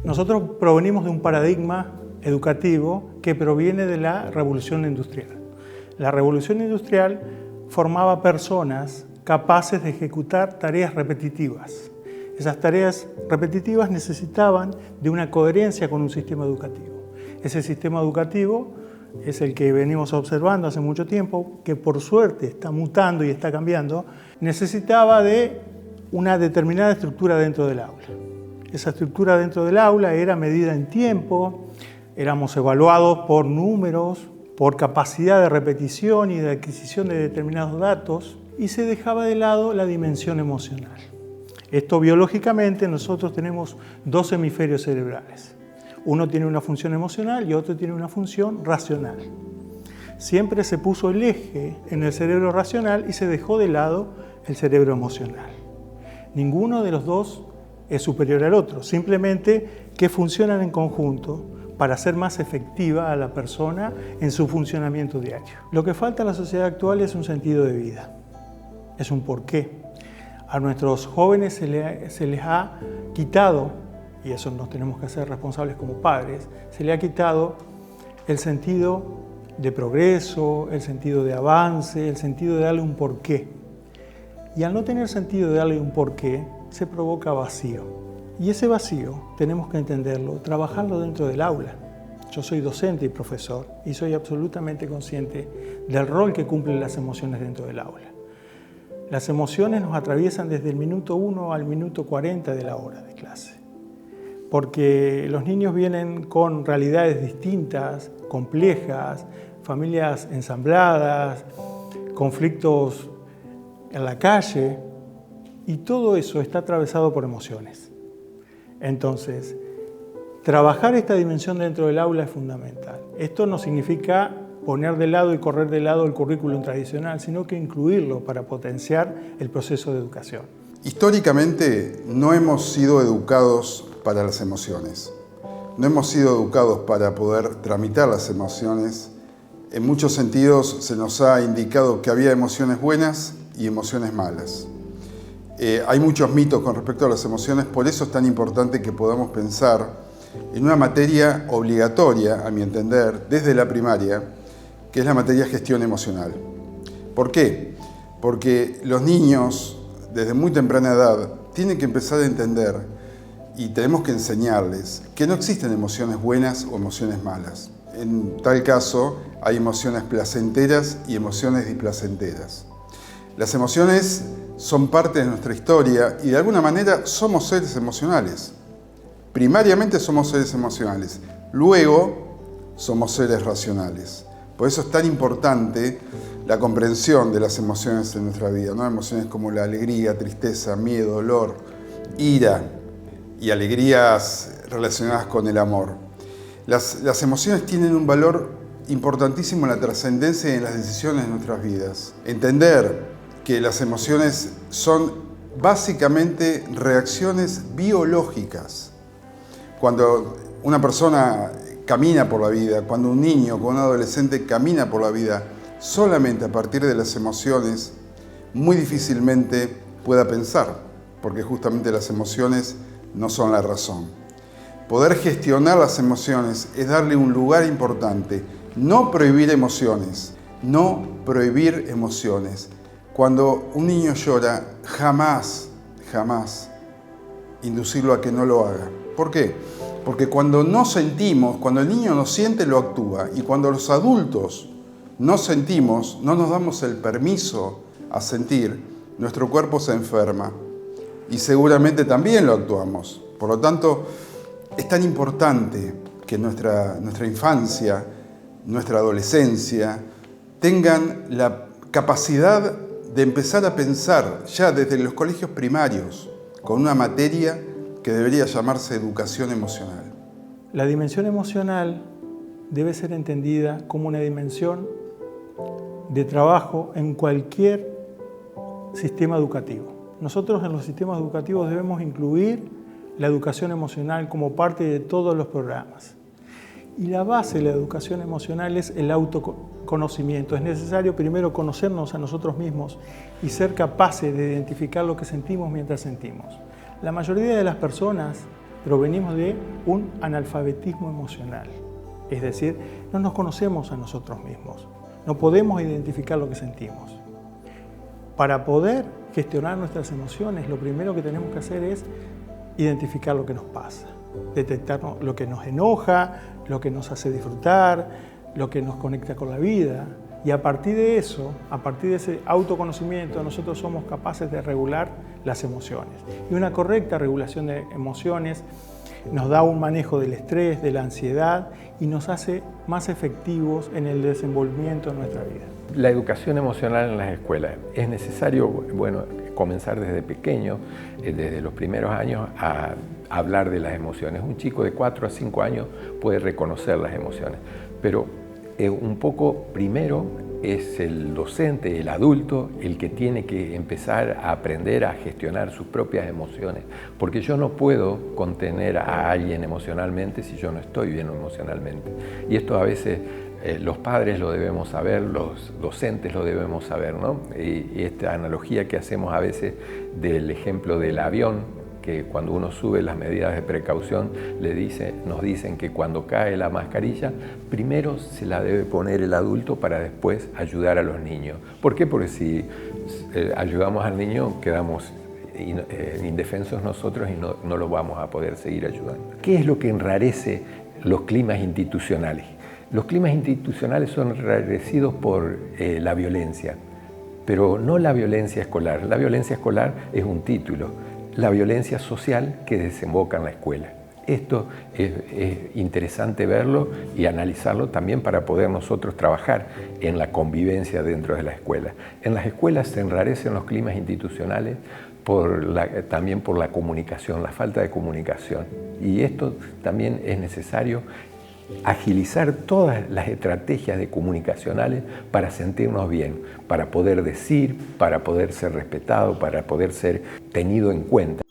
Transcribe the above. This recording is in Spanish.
Nosotros provenimos de un paradigma educativo que proviene de la Revolución Industrial. La Revolución Industrial formaba personas capaces de ejecutar tareas repetitivas. Esas tareas repetitivas necesitaban de una coherencia con un sistema educativo. Ese sistema educativo es el que venimos observando hace mucho tiempo, que por suerte está mutando y está cambiando, necesitaba de una determinada estructura dentro del aula. Esa estructura dentro del aula era medida en tiempo, éramos evaluados por números, por capacidad de repetición y de adquisición de determinados datos, y se dejaba de lado la dimensión emocional. Esto biológicamente nosotros tenemos dos hemisferios cerebrales. Uno tiene una función emocional y otro tiene una función racional. Siempre se puso el eje en el cerebro racional y se dejó de lado el cerebro emocional. Ninguno de los dos es superior al otro, simplemente que funcionan en conjunto para hacer más efectiva a la persona en su funcionamiento diario. Lo que falta en la sociedad actual es un sentido de vida, es un porqué. A nuestros jóvenes se les ha quitado, y eso nos tenemos que hacer responsables como padres, se le ha quitado el sentido de progreso, el sentido de avance, el sentido de darle un porqué. Y al no tener sentido de darle un porqué, se provoca vacío. Y ese vacío tenemos que entenderlo, trabajarlo dentro del aula. Yo soy docente y profesor y soy absolutamente consciente del rol que cumplen las emociones dentro del aula. Las emociones nos atraviesan desde el minuto 1 al minuto 40 de la hora de clase, porque los niños vienen con realidades distintas, complejas, familias ensambladas, conflictos en la calle, y todo eso está atravesado por emociones. Entonces, trabajar esta dimensión dentro del aula es fundamental. Esto no significa poner de lado y correr de lado el currículum tradicional, sino que incluirlo para potenciar el proceso de educación. Históricamente no hemos sido educados para las emociones. No hemos sido educados para poder tramitar las emociones. En muchos sentidos se nos ha indicado que había emociones buenas y emociones malas. Hay muchos mitos con respecto a las emociones, por eso es tan importante que podamos pensar en una materia obligatoria, a mi entender, desde la primaria, que es la materia gestión emocional. ¿Por qué? Porque los niños, desde muy temprana edad, tienen que empezar a entender y tenemos que enseñarles que no existen emociones buenas o emociones malas. En tal caso, hay emociones placenteras y emociones displacenteras. Las emociones son parte de nuestra historia y de alguna manera somos seres emocionales. Primariamente somos seres emocionales, luego somos seres racionales. Por eso es tan importante la comprensión de las emociones en nuestra vida, ¿no? Emociones como la alegría, tristeza, miedo, dolor, ira y alegrías relacionadas con el amor. Las emociones tienen un valor importantísimo en la trascendencia y en las decisiones de nuestras vidas. Entender que las emociones son básicamente reacciones biológicas. Cuando una persona camina por la vida, cuando un niño o un adolescente camina por la vida solamente a partir de las emociones, muy difícilmente pueda pensar, porque justamente las emociones no son la razón. Poder gestionar las emociones es darle un lugar importante, no prohibir emociones, no prohibir emociones. Cuando un niño llora, jamás inducirlo a que no lo haga. ¿Por qué? Porque cuando no sentimos, cuando el niño no siente, lo actúa. Y cuando los adultos no sentimos, no nos damos el permiso a sentir, nuestro cuerpo se enferma. Y seguramente también lo actuamos. Por lo tanto, es tan importante que nuestra infancia, nuestra adolescencia, tengan la capacidad de empezar a pensar ya desde los colegios primarios con una materia que debería llamarse educación emocional. La dimensión emocional debe ser entendida como una dimensión de trabajo en cualquier sistema educativo. Nosotros en los sistemas educativos debemos incluir la educación emocional como parte de todos los programas. Y la base de la educación emocional es el autoconocimiento. conocimiento. Es necesario primero conocernos a nosotros mismos y ser capaces de identificar lo que sentimos mientras sentimos. La mayoría de las personas provenimos de un analfabetismo emocional, es decir, no nos conocemos a nosotros mismos, no podemos identificar lo que sentimos. Para poder gestionar nuestras emociones, lo primero que tenemos que hacer es identificar lo que nos pasa, detectar lo que nos enoja, lo que nos hace disfrutar, lo que nos conecta con la vida. Y a partir de eso, a partir de ese autoconocimiento, nosotros somos capaces de regular las emociones. Y una correcta regulación de emociones nos da un manejo del estrés, de la ansiedad y nos hace más efectivos en el desenvolvimiento de nuestra vida. La educación emocional en las escuelas. Es necesario, comenzar desde pequeño, desde los primeros años, a hablar de las emociones. Un chico de 4 a 5 años puede reconocer las emociones, pero un poco primero es el docente, el adulto, el que tiene que empezar a aprender a gestionar sus propias emociones, porque yo no puedo contener a alguien emocionalmente si yo no estoy bien emocionalmente. Y esto a veces los padres lo debemos saber, los docentes lo debemos saber, ¿no? Y esta analogía que hacemos a veces del ejemplo del avión, que cuando uno sube las medidas de precaución, nos dicen que cuando cae la mascarilla, primero se la debe poner el adulto para después ayudar a los niños. ¿Por qué? Porque si ayudamos al niño, quedamos indefensos nosotros y no lo vamos a poder seguir ayudando. ¿Qué es lo que enrarece los climas institucionales? Los climas institucionales son enrarecidos por la violencia, pero no la violencia escolar. La violencia escolar es un título. La violencia social que desemboca en la escuela. Esto es interesante verlo y analizarlo también para poder nosotros trabajar en la convivencia dentro de la escuela. En las escuelas se enrarecen los climas institucionales también por la comunicación, la falta de comunicación. Y esto también es necesario agilizar todas las estrategias comunicacionales para sentirnos bien, para poder decir, para poder ser respetado, para poder ser tenido en cuenta.